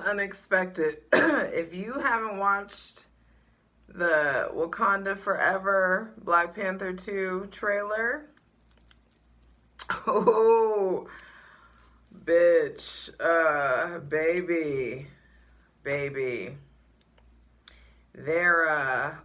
unexpected. If you haven't watched the Wakanda Forever Black Panther 2 trailer, oh, bitch, baby, they're,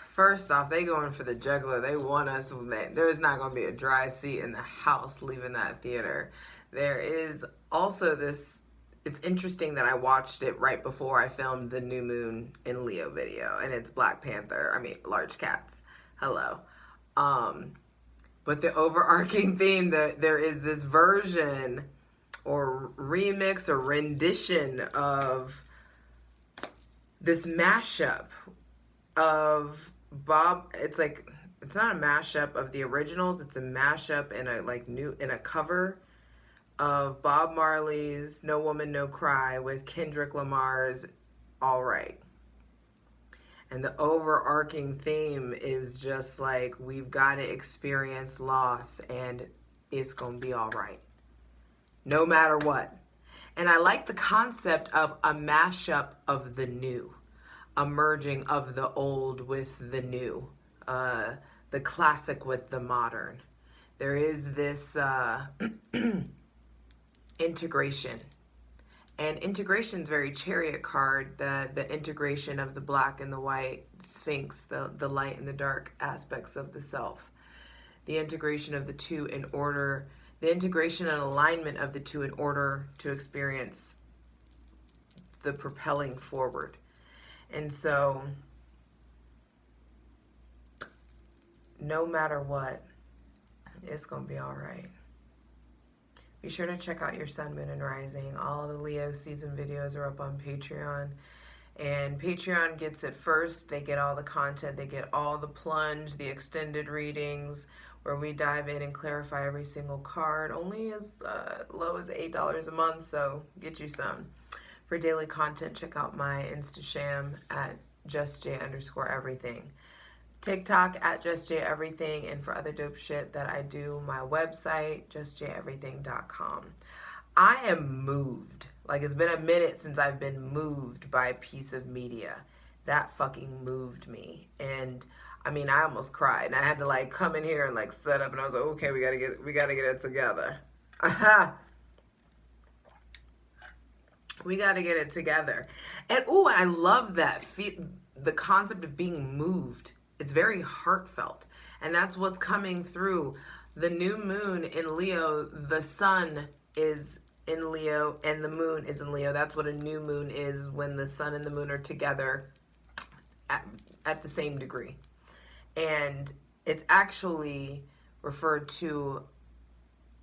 first off, they going for the juggler. They want us. There's not going to be a dry seat in the house leaving that theater. There is also this. It's interesting that I watched it right before I filmed the New Moon in Leo video, and it's Black Panther. I mean, large cats. Hello. But the overarching theme that there is this version or remix or rendition of this mashup of Bob. It's like, it's not a mashup of the originals, it's a mashup in a cover of Bob Marley's No Woman No Cry with Kendrick Lamar's All Right. And the overarching theme is just like, we've got to experience loss and it's going to be all right, no matter what. And I like the concept of a mashup of the new, a merging of the old with the new, the classic with the modern. There is this integration. And integration is very Chariot card, the integration of the black and the white, Sphinx, the light and the dark aspects of the self. The integration of the two in order, the integration and alignment of the two in order to experience the propelling forward. And so, no matter what, it's going to be all right. Be sure to check out your Sun, Moon, and Rising. All the Leo season videos are up on Patreon. And Patreon gets it first. They get all the content. They get all the plunge, the extended readings, where we dive in and clarify every single card. Only as low as $8 a month, so get you some. For daily content, check out my Instasham at justj_everything. TikTok at justjeverything, and for other dope shit that I do, my website, justjeverything.com. I am moved. Like, it's been a minute since I've been moved by a piece of media. That fucking moved me. And I mean, I almost cried. And I had to like come in here and like set up, and I was like, okay, we gotta get it together. Aha. We got to get it together. And oh, I love that. The concept of being moved. It's very heartfelt. And that's what's coming through. The new moon in Leo, the sun is in Leo and the moon is in Leo. That's what a new moon is, when the sun and the moon are together at the same degree. And it's actually referred to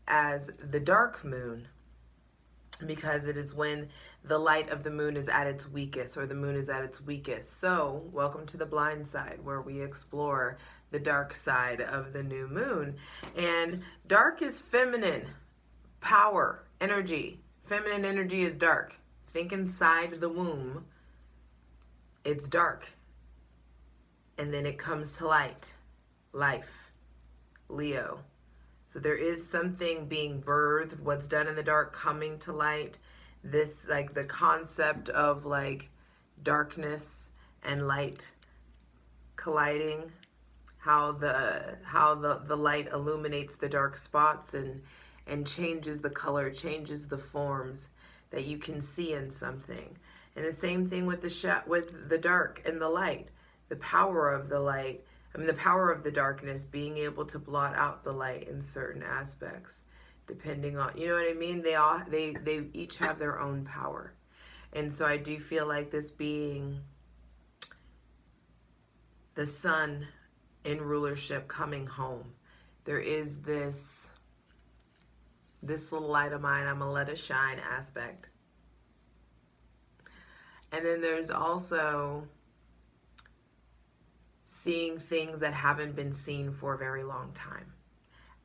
as the dark moon, because it is when the light of the moon is at its weakest, or the moon is at its weakest. So, welcome to the blind side, where we explore the dark side of the new moon. And dark is feminine, power, energy. Feminine energy is dark. Think inside the womb, it's dark. And then it comes to light, life, Leo. So there is something being birthed, what's done in the dark coming to light. This, like, the concept of like darkness and light colliding, how the light illuminates the dark spots and changes the color, changes the forms that you can see in something. And the same thing with the dark and the light, the power of the light. I mean, the power of the darkness, being able to blot out the light in certain aspects, depending on, you know what I mean? They each have their own power. And so I do feel like this being the sun in rulership coming home, there is this little light of mine, I'm gonna let it shine aspect. And then there's also seeing things that haven't been seen for a very long time.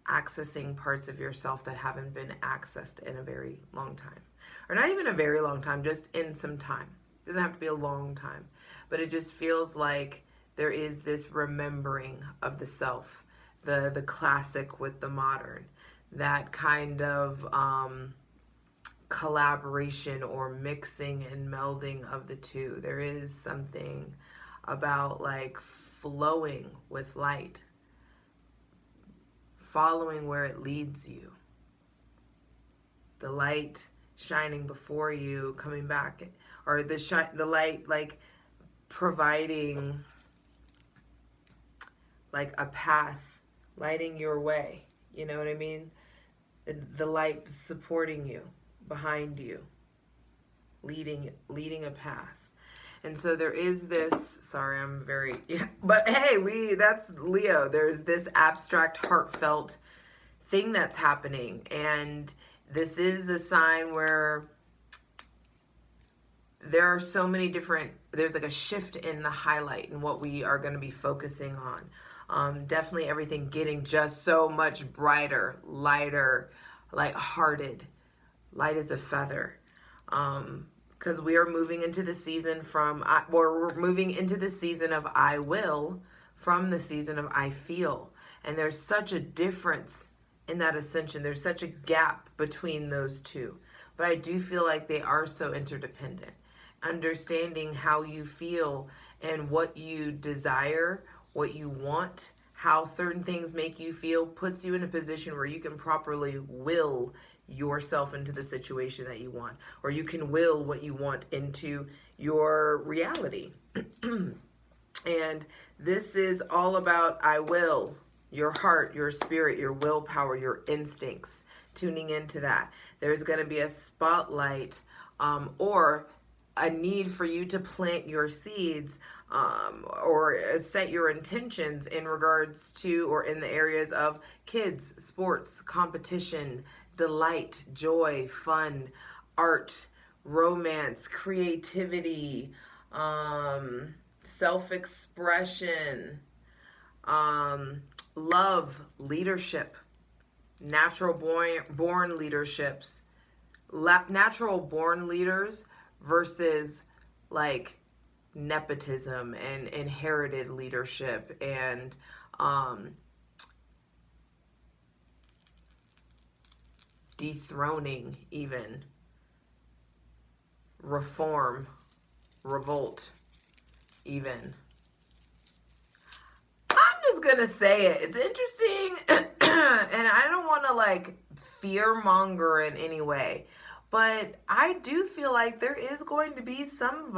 Accessing parts of yourself that haven't been accessed in a very long time. Or not even a very long time, just in some time. It doesn't have to be a long time. But it just feels like there is this remembering of the self. The classic with the modern. That kind of collaboration or mixing and melding of the two. There is something about like flowing with light, following where it leads you. The light shining before you, coming back, or the light like providing like a path, lighting your way. You know what I mean? The light supporting you, behind you, leading a path. And so there is this, sorry, I'm very, yeah, but hey, that's Leo. There's this abstract, heartfelt thing that's happening. And this is a sign where there are so many different, there's like a shift in the highlight and what we are going to be focusing on. Definitely everything getting just so much brighter, lighter, light-hearted, light as a feather. Because we are moving into the season we're moving into the season of I will from the season of I feel. And there's such a difference in that ascension. There's such a gap between those two. But I do feel like they are so interdependent. Understanding how you feel and what you desire, what you want, how certain things make you feel, puts you in a position where you can properly will yourself into the situation that you want, or you can will what you want into your reality. And this is all about I will, your heart, your spirit, your willpower, your instincts, tuning into that. There's going to be a spotlight or a need for you to plant your seeds or set your intentions in regards to or in the areas of kids, sports, competition, delight, joy, fun, art, romance, creativity, self-expression, love, leadership, natural born leaderships, natural born leaders versus like nepotism and inherited leadership and dethroning, even reform, revolt, even. I'm just gonna say it. It's interesting and I don't want to like fear monger in any way, but I do feel like there is going to be some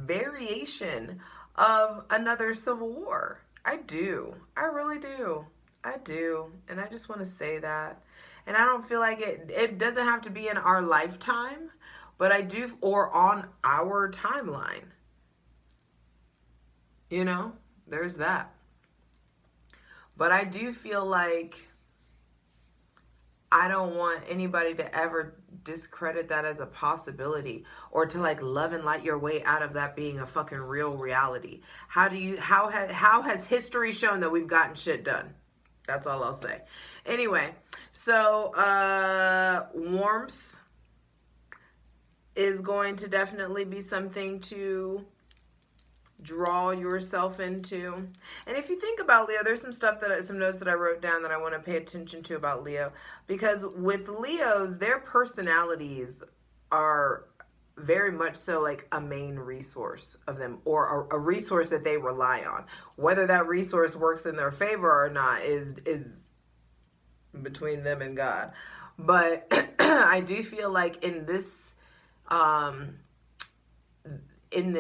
variation of another civil war. I do. I really do. I do. And I just want to say that. And I don't feel like it doesn't have to be in our lifetime, but I do, or on our timeline. You know, there's that. But I do feel like I don't want anybody to ever discredit that as a possibility or to like love and light your way out of that being a fucking real reality. How has history shown that we've gotten shit done? That's all I'll say. Anyway, so warmth is going to definitely be something to draw yourself into. And if you think about Leo, there's some notes that I wrote down that I want to pay attention to about Leo, because with Leos, their personalities are very much so like a main resource of them, or a resource that they rely on. Whether that resource works in their favor or not is between them and God. But I do feel like in this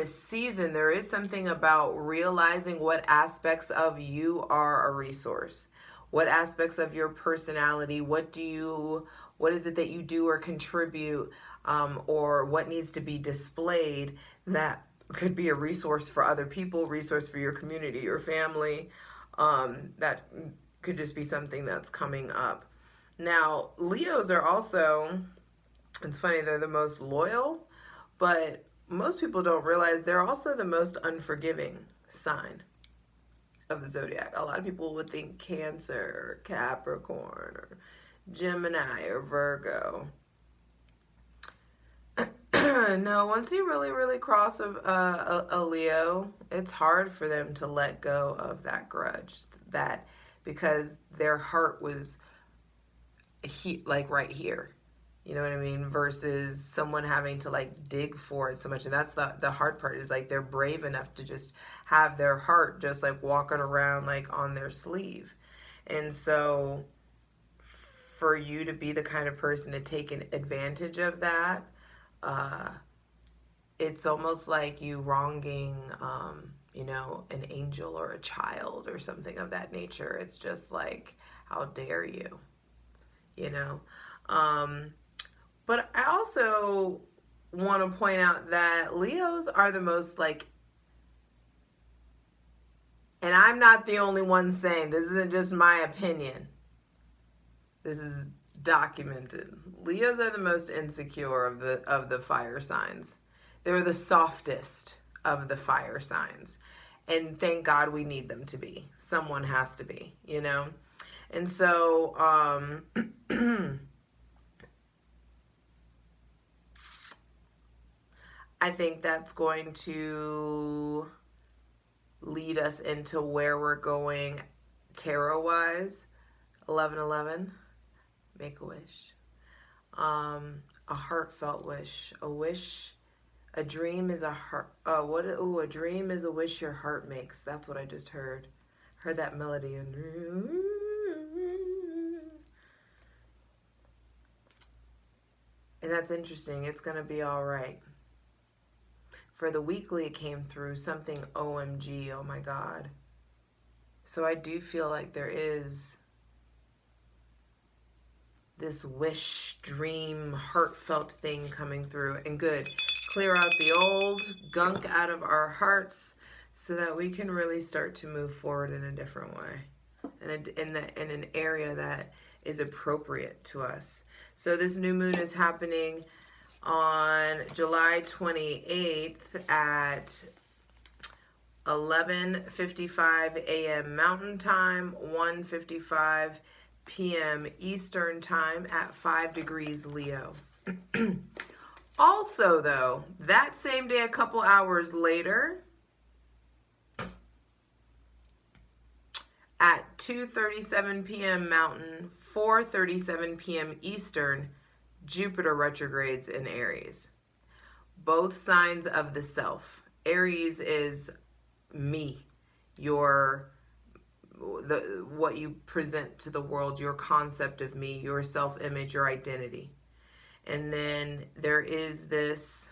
season, there is something about realizing what aspects of you are a resource, what aspects of your personality, what is it that you do or contribute, or what needs to be displayed that could be a resource for other people, resource for your community, your family. That could just be something that's coming up. Now, Leos are also, it's funny, they're the most loyal, but most people don't realize they're also the most unforgiving sign of the zodiac. A lot of people would think Cancer or Capricorn or Gemini or Virgo. No, once you really, really cross a Leo, it's hard for them to let go of that grudge, because their heart was like right here. You know what I mean? Versus someone having to like dig for it so much. And that's the hard part, is like they're brave enough to just have their heart just like walking around like on their sleeve. And so for you to be the kind of person to take an advantage of that, uh, it's almost like you wronging, an angel or a child or something of that nature. It's just like, how dare you, you know? Um, but I also want to point out that Leos are the most like, and I'm not the only one saying this, isn't just my opinion. This is documented. Leos are the most insecure of the fire signs. They're the softest of the fire signs. And thank God we need them to be. Someone has to be, you know? And so, I think that's going to lead us into where we're going tarot wise. 1111, make a wish. A heartfelt wish. A wish. A dream is a heart. A dream is a wish your heart makes. That's what I just heard. Heard that melody. And that's interesting. It's going to be all right. For the weekly, it came through something OMG, oh my God. So I do feel like there is this wish, dream, heartfelt thing coming through. And good, clear out the old gunk out of our hearts so that we can really start to move forward in a different way, in an area that is appropriate to us. So this new moon is happening on July 28th at 11:55 a.m. Mountain Time, 1:55 p.m. Eastern Time at 5 degrees Leo. Also, though, that same day, a couple hours later, at 2:37 p.m. Mountain, 4:37 p.m. Eastern, Jupiter retrogrades in Aries. Both signs of the self. Aries is me, what you present to the world, your concept of me, your self-image, your identity. And then there is this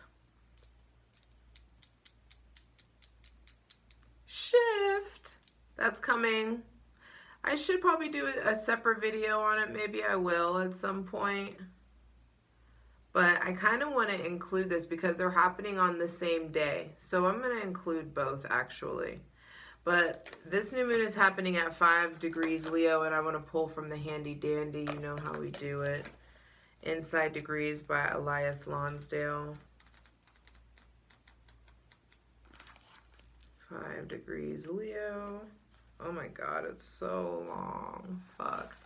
shift that's coming. I should probably do a separate video on it. Maybe I will at some point. But I kind of want to include this because they're happening on the same day. So I'm going to include both, actually. But this new moon is happening at 5 degrees Leo, and I want to pull from the handy dandy. You know how we do it. Inside Degrees by Elias Lonsdale. 5 degrees Leo. Oh my God, it's so long. Fuck.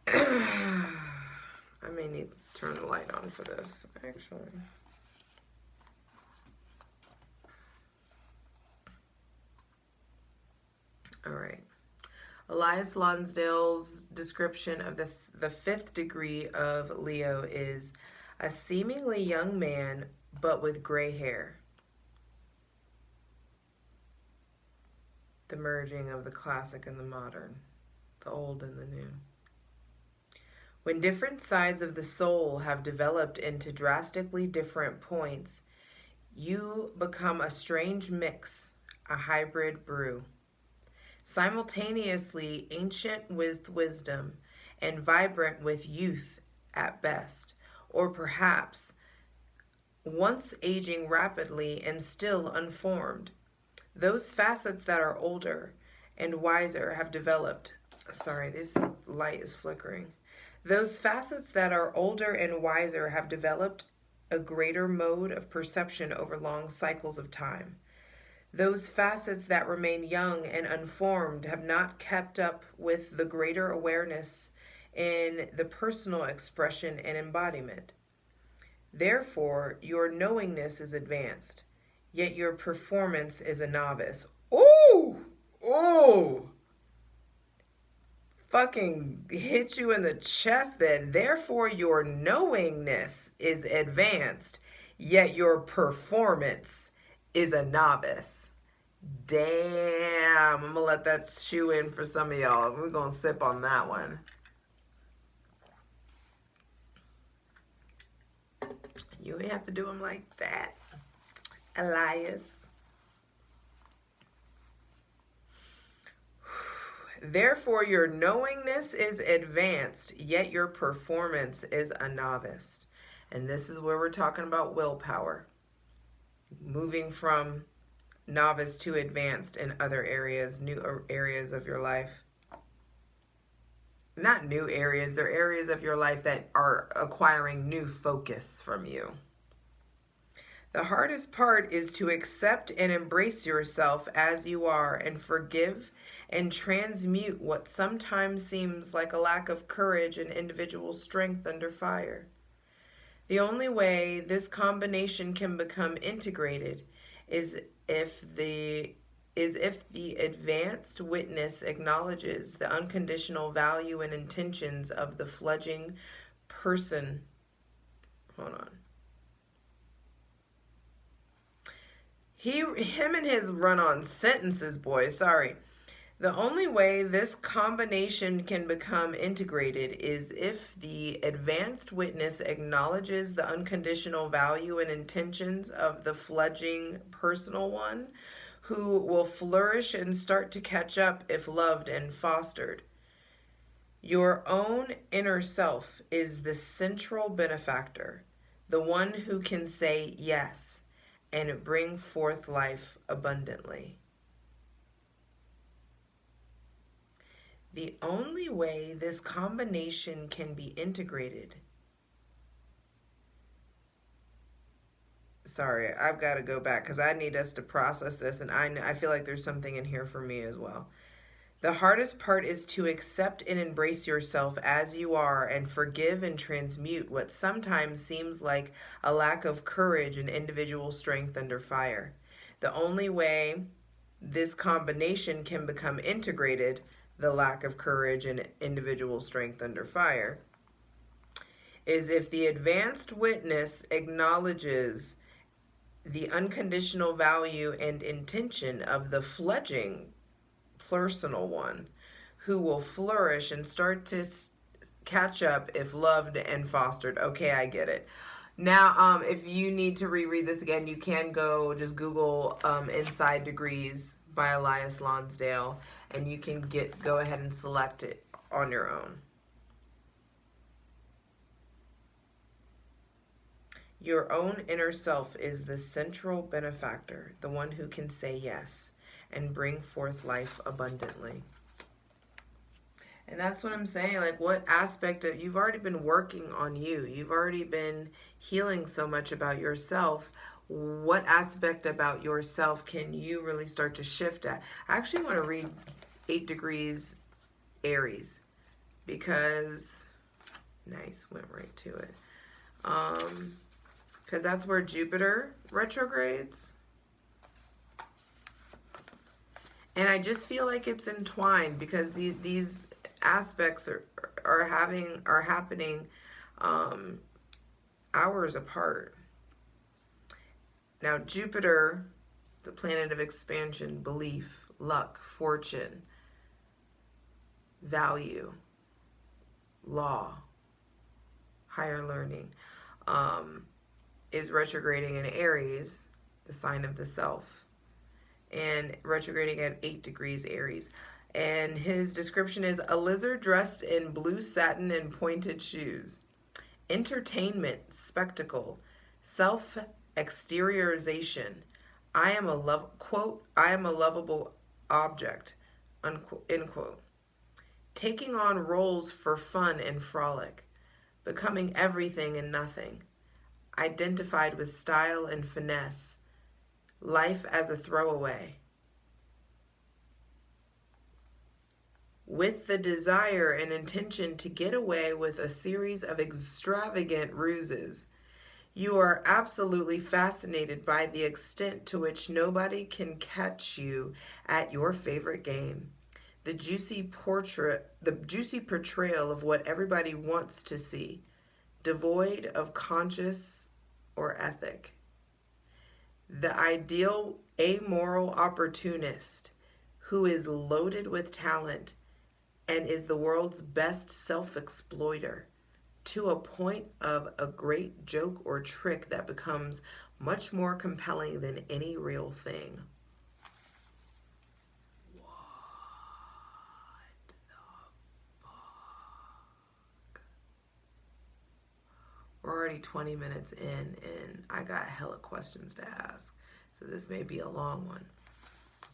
I may need to turn the light on for this, actually. All right. Elias Lonsdale's description of the 5th degree of Leo is a seemingly young man, but with gray hair. The merging of the classic and the modern, the old and the new. When different sides of the soul have developed into drastically different points, you become a strange mix, a hybrid brew. Simultaneously ancient with wisdom and vibrant with youth at best, or perhaps once aging rapidly and still unformed. Those facets that are older and wiser have developed. Sorry, this light is flickering. Those facets that are older and wiser have developed a greater mode of perception over long cycles of time. Those facets that remain young and unformed have not kept up with the greater awareness in the personal expression and embodiment. Therefore, your knowingness is advanced, yet your performance is a novice. Ooh! Ooh! fucking hit you in the chest then. Therefore, your knowingness is advanced, yet your performance is a novice. Damn, I'm gonna let that chew in for some of y'all. We're gonna sip on that one. You ain't have to do them like that, Elias. Therefore, your knowingness is advanced, yet your performance is a novice. And this is where we're talking about willpower. Moving from novice to advanced in other areas, new areas of your life. Not new areas, they're areas of your life that are acquiring new focus from you. The hardest part is to accept and embrace yourself as you are and forgive and transmute what sometimes seems like a lack of courage and individual strength under fire. The only way this combination can become integrated is if the advanced witness acknowledges the unconditional value and intentions of the fledgling person. Hold on. Him and his run-on sentences, boy, sorry. The only way this combination can become integrated is if the advanced witness acknowledges the unconditional value and intentions of the fledgling personal one, who will flourish and start to catch up if loved and fostered. Your own inner self is the central benefactor, the one who can say yes and bring forth life abundantly. The only way this combination can be integrated. Sorry, I've got to go back because I need us to process this, and I feel like there's something in here for me as well. The hardest part is to accept and embrace yourself as you are and forgive and transmute what sometimes seems like a lack of courage and individual strength under fire. The only way this combination can become integrated, the lack of courage and individual strength under fire, is if the advanced witness acknowledges the unconditional value and intention of the fledgling personal one, who will flourish and start to catch up if loved and fostered. Okay, I get it. Now, if you need to reread this again, you can go just Google Inside Degrees by Elias Lonsdale, and you can go ahead and select it on your own. Your own inner self is the central benefactor, the one who can say yes and bring forth life abundantly. And that's what I'm saying. Like, what aspect of you've already been working on you? You've already been healing so much about yourself. What aspect about yourself can you really start to shift at? I actually want to read 8 Degrees Aries because, nice, went right to it. Because that's where Jupiter retrogrades. And I just feel like it's entwined because these aspects are happening hours apart. Now Jupiter, the planet of expansion, belief, luck, fortune, value, law, higher learning, is retrograding in Aries, the sign of the self, and retrograding at 8 Degrees Aries. And his description is a lizard dressed in blue satin and pointed shoes. Entertainment, spectacle, self-exteriorization. I am a lovable object, unquote, end quote. Taking on roles for fun and frolic, becoming everything and nothing. Identified with style and finesse. Life as a throwaway. With the desire and intention to get away with a series of extravagant ruses. You are absolutely fascinated by the extent to which nobody can catch you at your favorite game. the juicy portrayal of what everybody wants to see, devoid of conscience or ethic. The ideal amoral opportunist who is loaded with talent and is the world's best self-exploiter to a point of a great joke or trick that becomes much more compelling than any real thing. What the fuck? We're already 20 minutes in and I got hella questions to ask. So this may be a long one.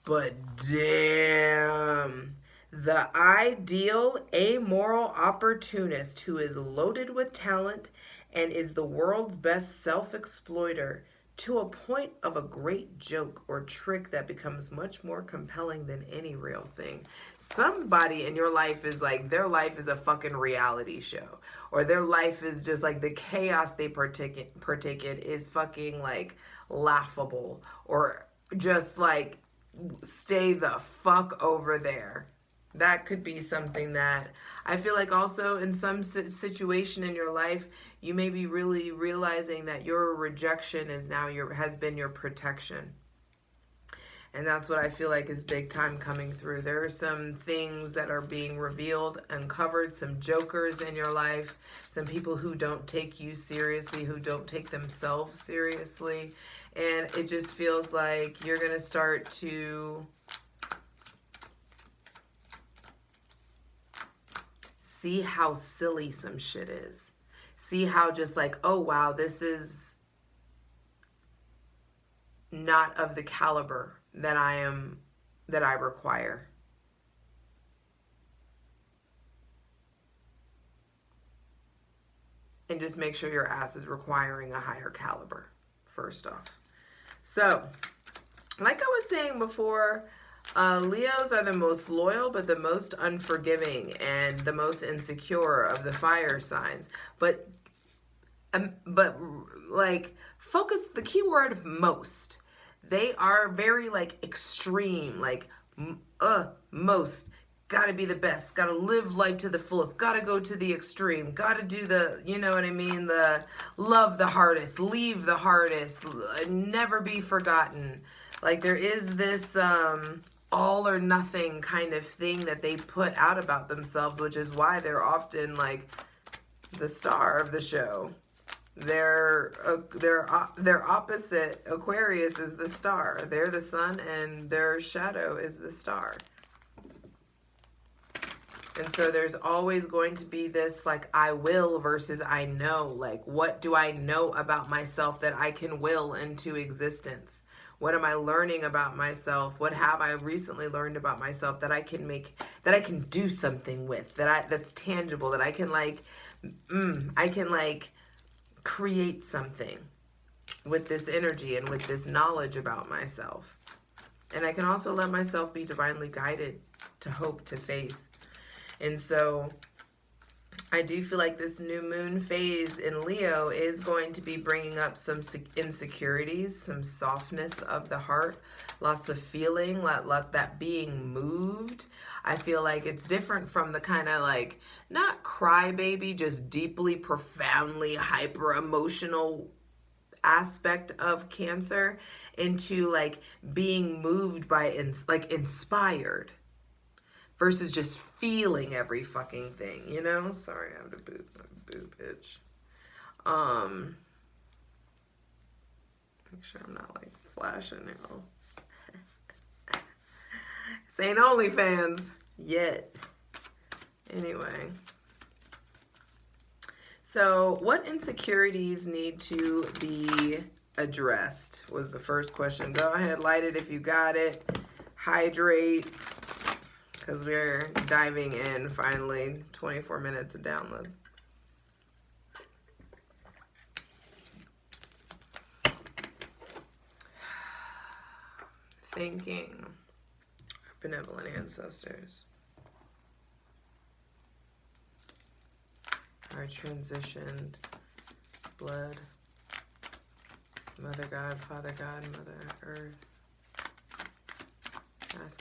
But damn. The ideal amoral opportunist who is loaded with talent and is the world's best self-exploiter to a point of a great joke or trick that becomes much more compelling than any real thing. Somebody in your life is like, their life is a fucking reality show. Or their life is just like the chaos they partake in is fucking like laughable. Or just like, stay the fuck over there. That could be something that I feel like also in some situation in your life, you may be really realizing that your rejection is now has been your protection. And that's what I feel like is big time coming through. There are some things that are being revealed, uncovered, some jokers in your life, some people who don't take you seriously, who don't take themselves seriously. And it just feels like you're going to start to see how silly some shit is. See how just like, oh wow, this is not of the caliber that I require. And just make sure your ass is requiring a higher caliber, first off. So, like I was saying before, Leos are the most loyal, but the most unforgiving and the most insecure of the fire signs. But like, focus, the key word most. They are very like extreme, like most. Gotta be the best, gotta live life to the fullest, gotta go to the extreme, gotta do the, you know what I mean, the love the hardest, leave the hardest, never be forgotten. Like there is this all or nothing kind of thing that they put out about themselves, which is why they're often like the star of the show. Their opposite, Aquarius, is the star. They're the sun and their shadow is the star. And so there's always going to be this like I will versus I know. Like what do I know about myself that I can will into existence? What am I learning about myself? What have I recently learned about myself that I can make, that I can do something with, that's tangible, that I can like, I can like create something with this energy and with this knowledge about myself. And I can also let myself be divinely guided to hope, to faith. And so I do feel like this new moon phase in Leo is going to be bringing up some insecurities, some softness of the heart, lots of feeling, that being moved. I feel like it's different from the kind of like, not crybaby, just deeply, profoundly hyper emotional aspect of Cancer into like being moved by, like inspired. Versus just feeling every fucking thing, you know? Sorry, I have to boob itch. Make sure I'm not like flashing, you know. This ain't OnlyFans yet. Anyway. So, what insecurities need to be addressed was the first question. Go ahead, light it if you got it. Hydrate. Because we're diving in finally, 24 minutes of download. Thanking our benevolent ancestors, our transitioned blood, Mother God, Father God, Mother Earth.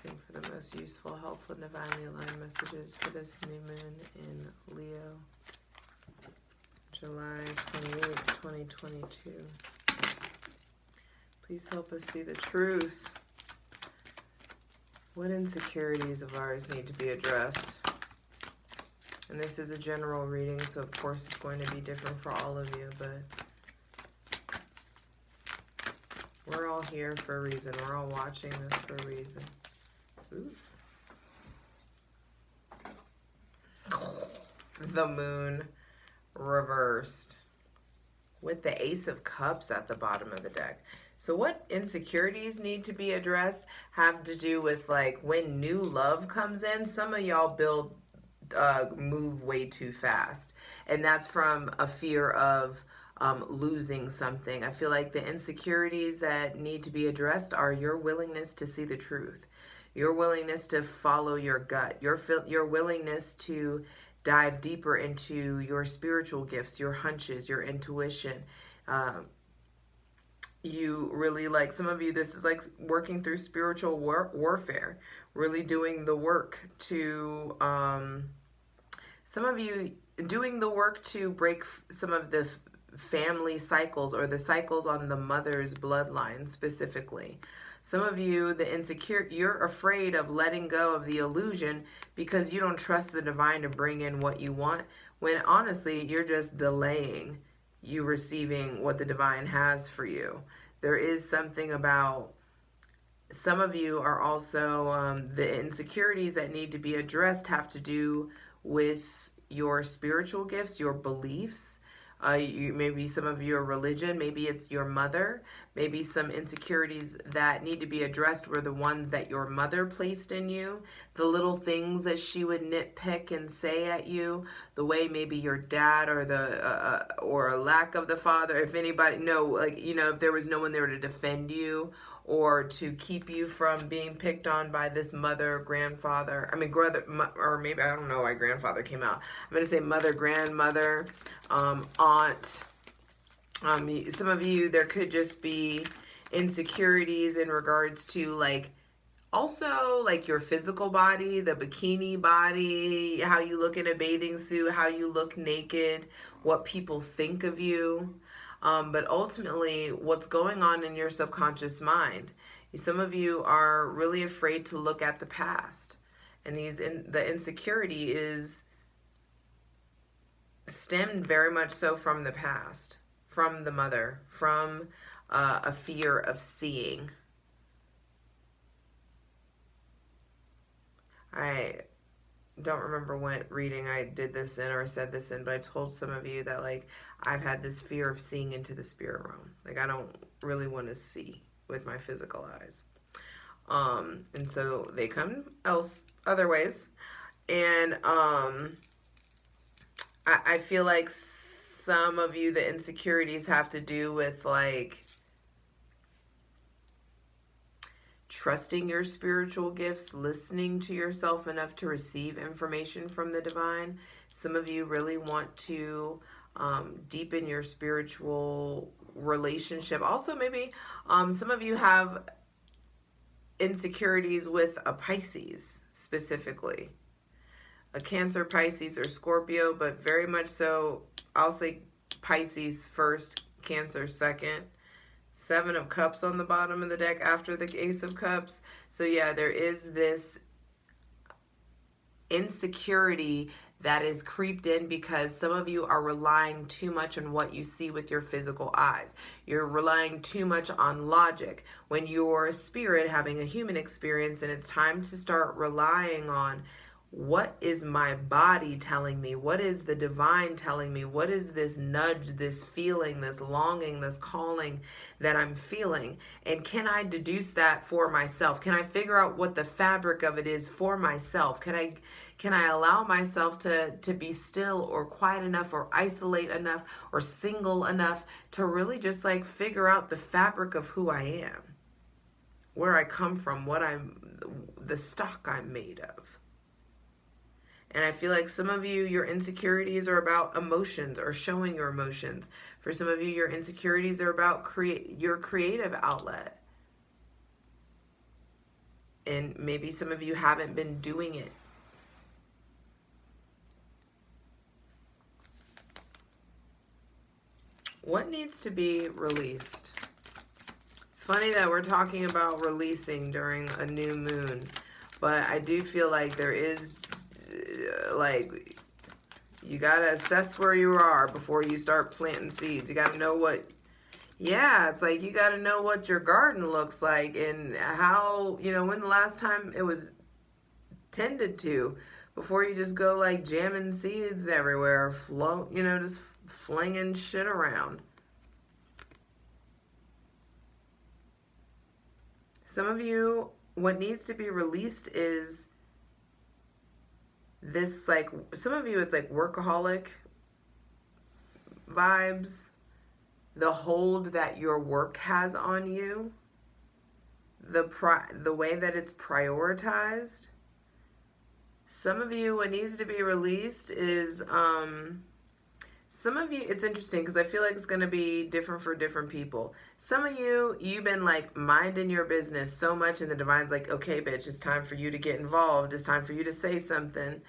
asking for the most useful, helpful, and divinely aligned messages for this new moon in Leo, July 28th, 2022. Please help us see the truth. What insecurities of ours need to be addressed? And this is a general reading, so of course it's going to be different for all of you, but we're all here for a reason. We're all watching this for a reason. Ooh. The moon reversed with the Ace of Cups at the bottom of the deck. So what insecurities need to be addressed have to do with like when new love comes in. Some of y'all move way too fast, and that's from a fear of losing something. I feel like the insecurities that need to be addressed are your willingness to see the truth, your willingness to follow your gut, your willingness to dive deeper into your spiritual gifts, your hunches, your intuition. You really, like, some of you, this is like working through spiritual warfare, really doing the work to, some of you doing the work to break some of the family cycles or the cycles on the mother's bloodline specifically. Some of you, you're afraid of letting go of the illusion because you don't trust the divine to bring in what you want, when honestly, you're just delaying you receiving what the divine has for you. There is something about, some of you are also, the insecurities that need to be addressed have to do with your spiritual gifts, your beliefs. Maybe some of your religion, maybe it's your mother, maybe some insecurities that need to be addressed were the ones that your mother placed in you, the little things that she would nitpick and say at you, the way maybe your dad or or a lack of the father, if anybody, if there was no one there to defend you or to keep you from being picked on by this mother, grandfather, or maybe, I don't know why grandfather came out. I'm going to say mother, grandmother, aunt. Some of you, there could just be insecurities in regards to also your physical body, the bikini body, how you look in a bathing suit, how you look naked, what people think of you. But ultimately, what's going on in your subconscious mind? Some of you are really afraid to look at the past. And the insecurity is stemmed very much so from the past, from the mother, from a fear of seeing. I don't remember what reading I did this in or said this in, but I told some of you that I've had this fear of seeing into the spirit realm. I don't really want to see with my physical eyes. And so they come other ways. And I feel like some of you, the insecurities have to do with trusting your spiritual gifts, listening to yourself enough to receive information from the divine. Some of you really want to deepen your spiritual relationship. Also, maybe some of you have insecurities with a Pisces specifically. A Cancer, Pisces, or Scorpio, but very much so, I'll say Pisces first, Cancer second. Seven of Cups on the bottom of the deck after the Ace of Cups. So yeah, there is this insecurity that is creeped in because some of you are relying too much on what you see with your physical eyes. You're relying too much on logic when you're a spirit having a human experience, and it's time to start relying on, what is my body telling me? What is the divine telling me? What is this nudge, this feeling, this longing, this calling that I'm feeling? And can I deduce that for myself? Can I figure out what the fabric of it is for myself? Can I allow myself to be still or quiet enough or isolate enough or single enough to really just figure out the fabric of who I am, where I come from, the stock I'm made of? And I feel like some of you, your insecurities are about emotions or showing your emotions. For some of you, your insecurities are about your creative outlet. And maybe some of you haven't been doing it. What needs to be released? It's funny that we're talking about releasing during a new moon, but I do feel like there is, like, you gotta assess where you are before you start planting seeds. You gotta know what, yeah, it's like you gotta know what your garden looks like and how, you know, when the last time it was tended to, before you just go like jamming seeds everywhere, you know, just flinging shit around. Some of you, what needs to be released is this, like, some of you, it's like workaholic vibes, the hold that your work has on you, the way that it's prioritized. Some of you, what needs to be released is, some of you, it's interesting because I feel like it's going to be different for different people. Some of you, you've been like minding your business so much and the divine's like, okay, bitch, it's time for you to get involved. It's time for you to say something.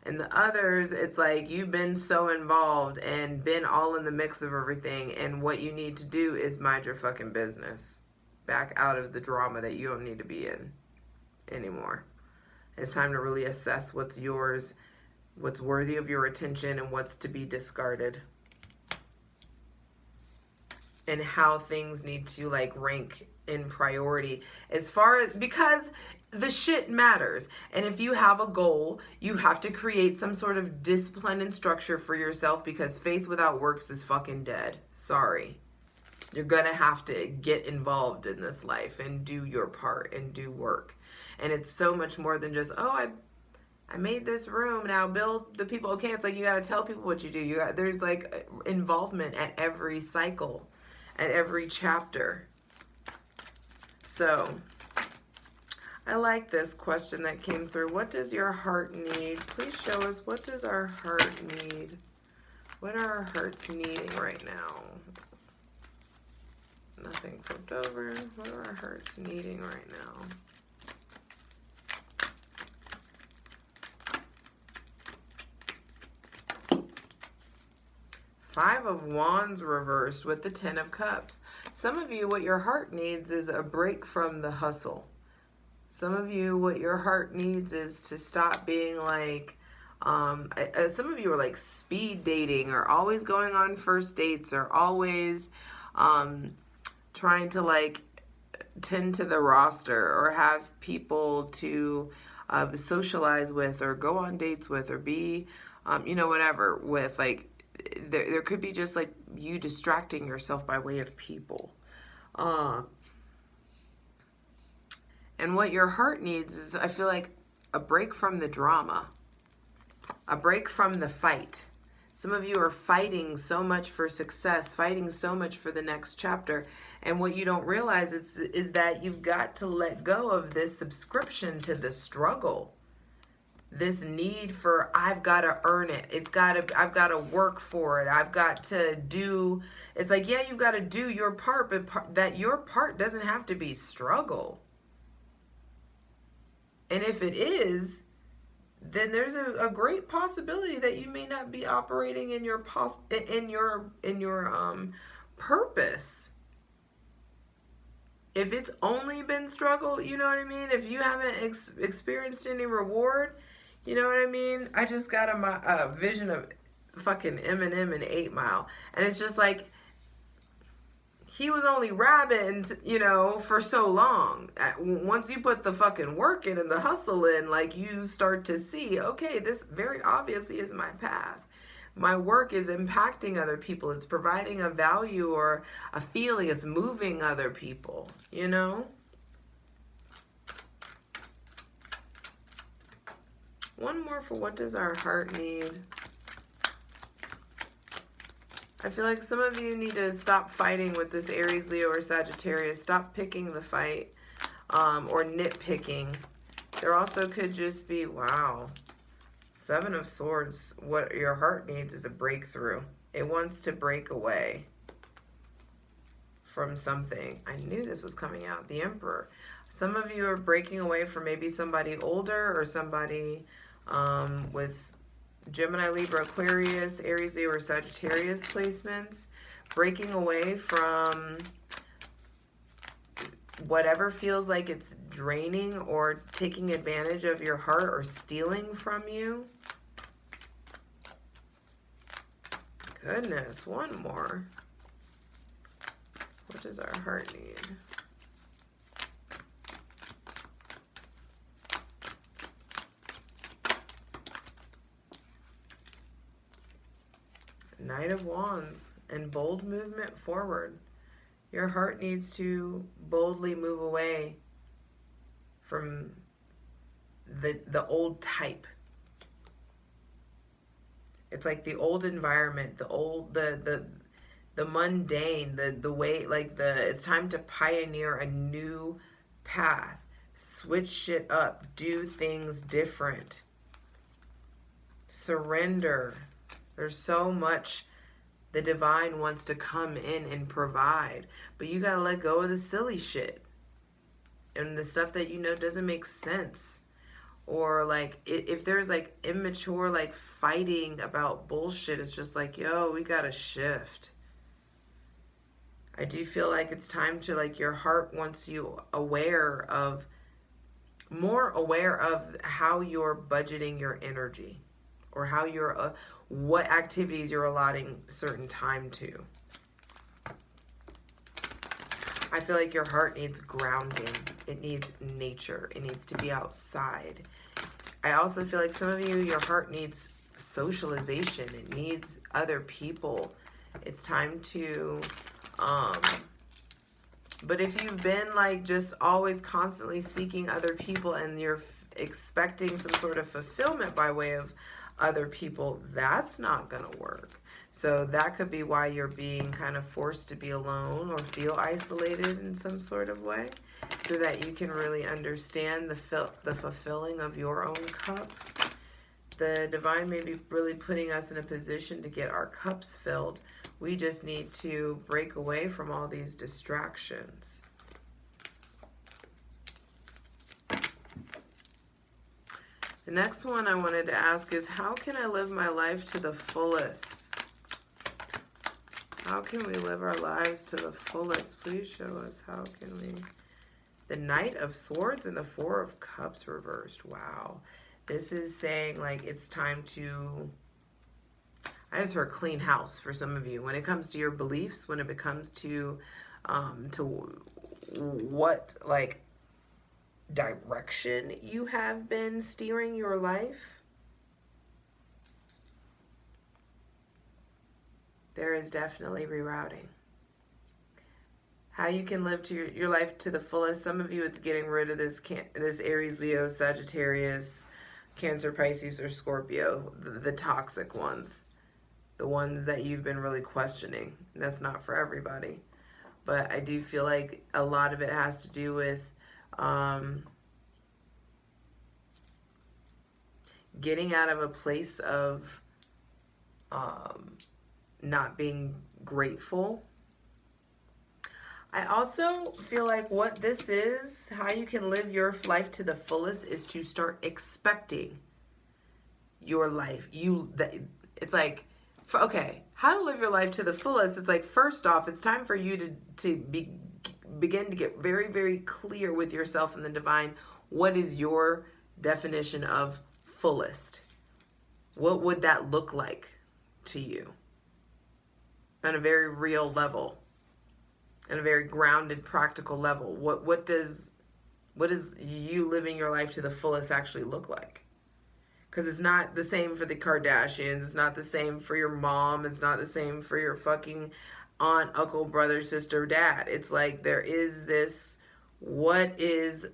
And the others, it's like you've been so involved and been all in the mix of everything. And what you need to do is mind your fucking business. Back out of the drama that you don't need to be in anymore. It's time to really assess what's yours, what's worthy of your attention, and what's to be discarded. And how things need to like rank in priority as far as, because the shit matters. And if you have a goal, you have to create some sort of discipline and structure for yourself, because faith without works is fucking dead. Sorry. You're gonna have to get involved in this life and do your part and do work. And it's so much more than just, oh, I made this room, now build the people. Okay, it's like you got to tell people what you do. There's like involvement at every cycle, at every chapter. So I like this question that came through. What does your heart need? Please show us, what does our heart need? What are our hearts needing right now? Nothing flipped over. What are our hearts needing right now? Five of Wands reversed with the Ten of Cups. Some of you, what your heart needs is a break from the hustle. Some of you, what your heart needs is to stop being like, some of you are like speed dating, or always going on first dates, or always trying to like tend to the roster, or have people to socialize with, or go on dates with, or be, you know, whatever with, like, there could be just like you distracting yourself by way of people. And what your heart needs is, I feel like, a break from the drama, a break from the fight. Some of you are fighting so much for success, fighting so much for the next chapter. And what you don't realize is that you've got to let go of this subscription to the struggle. This need for, I've got to earn it. I've got to work for it. I've got to do, it's like, yeah, you've got to do your part, but that your part doesn't have to be struggle. And if it is, then there's a great possibility that you may not be operating in your purpose. If it's only been struggle, you know what I mean? If you haven't experienced any reward, you know what I mean? I just got a vision of fucking Eminem in 8 Mile. And it's just like, he was only rapping, you know, for so long. Once you put the fucking work in and the hustle in, like, you start to see, okay, this very obviously is my path. My work is impacting other people. It's providing a value or a feeling. It's moving other people, you know? One more for what does our heart need? I feel like some of you need to stop fighting with this Aries, Leo, or Sagittarius. Stop picking the fight, or nitpicking. There also could just be, wow, 7 of Swords. What your heart needs is a breakthrough. It wants to break away from something. I knew this was coming out. The Emperor. Some of you are breaking away from maybe somebody older or somebody with Gemini, Libra, Aquarius, Aries, Leo, or Sagittarius placements. Breaking away from whatever feels like it's draining or taking advantage of your heart or stealing from you. Goodness, one more. What does our heart need? Knight of Wands and bold movement forward. Your heart needs to boldly move away from the old type. It's like the old environment, the mundane, the way, like it's time to pioneer a new path. Switch shit up, do things different. Surrender. There's so much the divine wants to come in and provide, but you gotta let go of the silly shit and the stuff that you know doesn't make sense. Or like if there's like immature like fighting about bullshit, it's just like, yo, we gotta shift. I do feel like it's time to, like, your heart wants you more aware of how you're budgeting your energy, or how you're what activities you're allotting certain time to. I feel like your heart needs grounding. It needs nature. It needs to be outside. I also feel like some of you, your heart needs socialization. It needs other people. It's time to, but if you've been like just always constantly seeking other people and you're expecting some sort of fulfillment by way of other people, that's not gonna work. So that could be why you're being kind of forced to be alone or feel isolated in some sort of way, so that you can really understand the fulfilling of your own cup. The divine may be really putting us in a position to get our cups filled. We just need to break away from all these distractions. The next one I wanted to ask is, how can I live my life to the fullest? How can we live our lives to the fullest? Please show us, how can we? The Knight of Swords and the Four of Cups reversed. Wow. This is saying, like, it's time to, I just heard clean house for some of you. When it comes to your beliefs, when it comes to what, like, direction you have been steering your life, there is definitely rerouting. How you can live to your life to the fullest. Some of you, it's getting rid of this Aries, Leo, Sagittarius, Cancer, Pisces, or Scorpio, the toxic ones, the ones that you've been really questioning. That's not for everybody, but I do feel like a lot of it has to do with getting out of a place of not being grateful. I also feel like what this is, how you can live your life to the fullest, is to start expecting your life. It's like, okay, how to live your life to the fullest. It's like, first off, it's time for you to begin to get very, very clear with yourself and the divine. What is your definition of fullest? What would that look like to you on a very real level? On a very grounded, practical level, what does you living your life to the fullest actually look like? Because it's not the same for the Kardashians. It's not the same for your mom. It's not the same for your fucking aunt, uncle, brother, sister, dad. It's like there is this, what is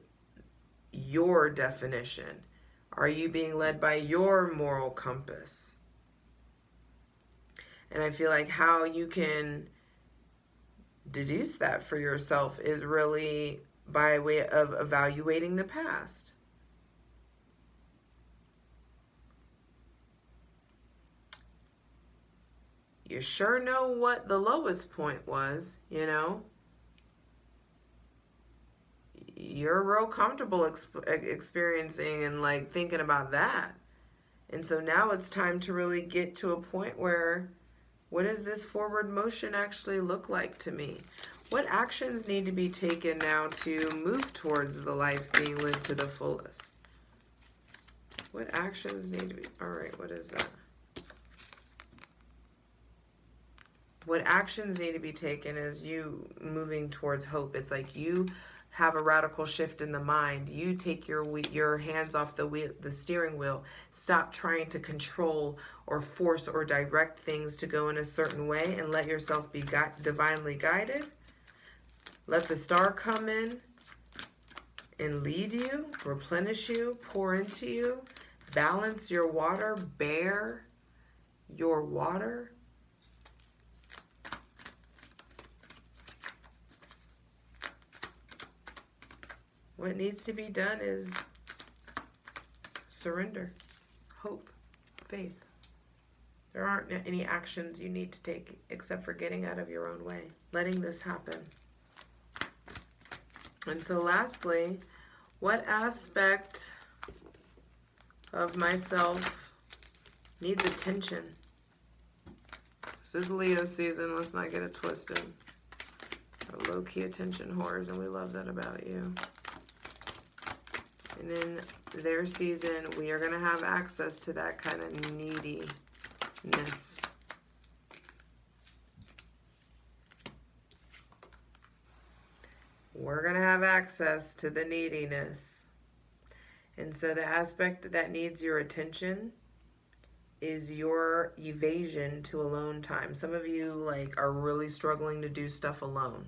your definition? Are you being led by your moral compass? And I feel like how you can deduce that for yourself is really by way of evaluating the past. You sure know what the lowest point was, you know? you're real comfortable experiencing and like thinking about that. And so now it's time to really get to a point where, what does this forward motion actually look like to me? What actions need to be taken now to move towards the life being lived to the fullest? What actions need to be, all right, what is that? What actions need to be taken is you moving towards hope. It's like you have a radical shift in the mind. You take your hands off the steering wheel. Stop trying to control or force or direct things to go in a certain way, and let yourself be divinely guided. Let the star come in and lead you, replenish you, pour into you, balance your water, bear your water. What needs to be done is surrender, hope, faith. There aren't any actions you need to take except for getting out of your own way, letting this happen. And so lastly, what aspect of myself needs attention? This is Leo season, let's not get it twisted. We're low-key attention whores, and we love that about you. And in their season, we are going to have access to that kind of neediness. We're going to have access to the neediness. And so the aspect that needs your attention is your evasion to alone time. Some of you like are really struggling to do stuff alone.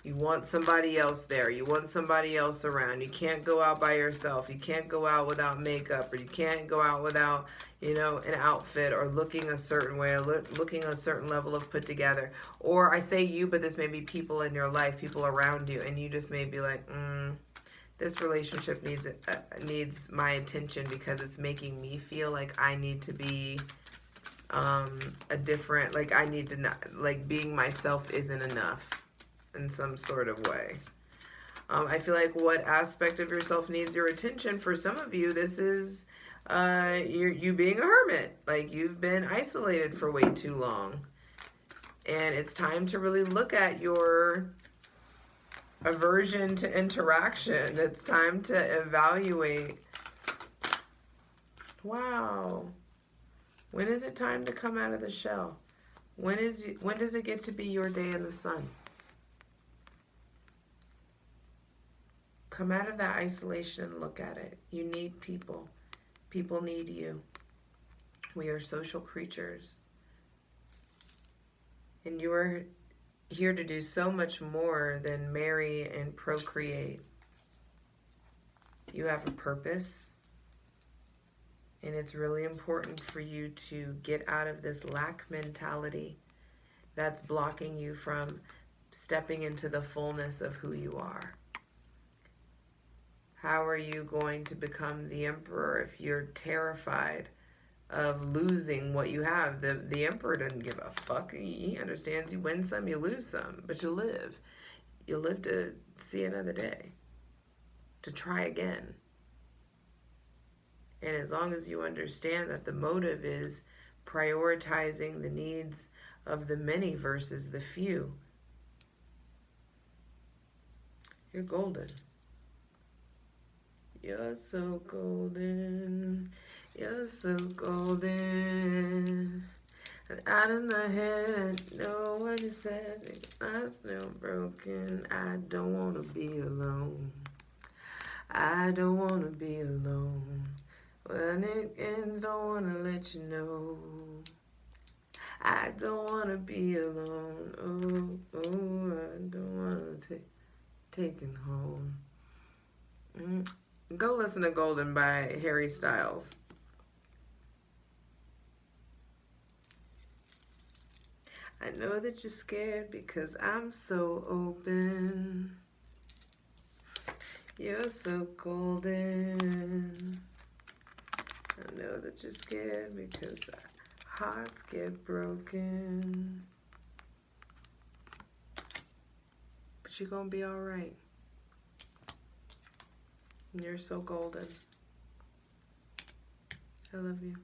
You want somebody else there. You want somebody else around. You can't go out by yourself. You can't go out without makeup, or you can't go out without, an outfit, or looking a certain way, or looking a certain level of put together. Or I say you, but this may be people in your life, people around you, and you just may be like, this relationship needs my attention because it's making me feel like I need to be a different, like I need to not, like being myself isn't enough in some sort of way. I feel like what aspect of yourself needs your attention? For some of you, this is you being a hermit. Like you've been isolated for way too long. And it's time to really look at your aversion to interaction. It's time to evaluate. Wow. When is it time to come out of the shell? When does it get to be your day in the sun? Come out of that isolation and look at it. You need people. People need you. We are social creatures. And you are here to do so much more than marry and procreate. You have a purpose. And it's really important for you to get out of this lack mentality that's blocking you from stepping into the fullness of who you are. How are you going to become the emperor if you're terrified of losing what you have? The emperor doesn't give a fuck. He understands you win some, you lose some, but you live. You live to see another day, to try again. And as long as you understand that the motive is prioritizing the needs of the many versus the few, you're golden. You're so golden. You're so golden. And out of my head, know what you said. I'm still broken. I don't want to be alone. I don't want to be alone. When it ends, don't want to let you know. I don't want to be alone. Oh, I don't want to taken home. Go listen to Golden by Harry Styles. I know that you're scared because I'm so open. You're so golden. I know that you're scared because hearts get broken. But you're gonna be all right. You're so golden. I love you.